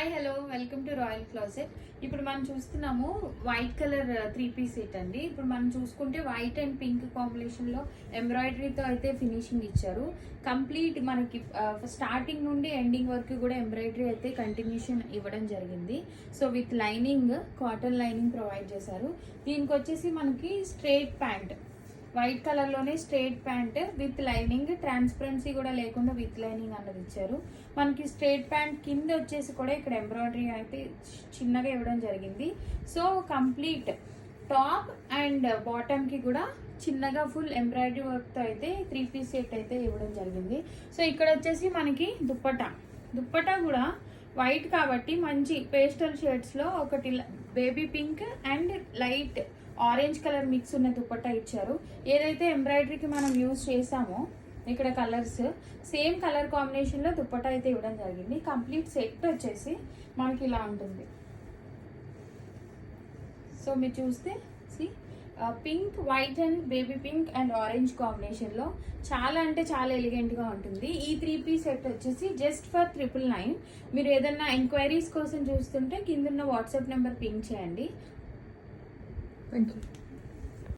Hi hello welcome to royal closet. ఇప్పుడు మనం చూస్తున్నాము వైట్ కలర్ 3-piece సెట్ అండి. ఇప్పుడు మనం చూసుకుంటే వైట్ అండ్ పింక్ కాంబినేషన్ లో ఎంబ్రాయిడరీతో అయితే ఫినిషింగ్ ఇచ్చారు. కంప్లీట్ మనకి స్టార్టింగ్ నుండి ఎండింగ్ వరకు కూడా ఎంబ్రాయిడరీ అయితే కంటిన్యూషన్ ఇవ్వడం జరిగింది. So with lining, cotton lining provide చేశారు. దీనికి వచ్చేసి మనకి స్ట్రైట్ ప్యాంట్, వైట్ కలర్ లోనే straight pant with lining, transparency కూడా లేకుండా విత్ లైనింగ్ అన్నది ఇచ్చారు. మనకి స్ట్రైట్ ప్యాంట్ కింద వచ్చేసి కూడా ఇక్కడ ఎంబ్రాయిడరీ అయితే చిన్నగా ఇవ్వడం జరిగింది. So complete top and bottom కి కూడా చిన్నగా ఫుల్ ఎంబ్రాయిడరీ వర్క్ తో అయితే 3-piece సెట్ అయితే ఇవ్వడం జరిగింది. సో ఇక్కడ వచ్చేసి మనకి దుప్పటా కూడా వైట్ కాబట్టి మంచి పేస్టల్ షేడ్స్ లో ఒకటి baby pink and light orange colour mix ఉన్న దుపట్టా ఇచ్చారు. ఏదైతే ఎంబ్రాయిడరీకి మనం యూజ్ చేసామో ఇక్కడ కలర్స్ సేమ్ కలర్ కాంబినేషన్ లో దుపట్టా అయితే ఇవ్వడం జరిగింది. కంప్లీట్ సెట్ వచ్చేసి మనకి ఇలా ఉంటుంది. సో మీరు చూస్తే pink, white and baby pink and orange combination లో చాలా అంటే చాలా ఎలిగెంట్ గా ఉంటుంది. ఈ 3-piece సెట్ వచ్చేసి జస్ట్ ఫర్ 999. మీరు ఏదన్నా ఎంక్వైరీస్ కోసం చూస్తుంటే కింద వాట్సాప్ నెంబర్ పింక్ చేయండి. Thank you.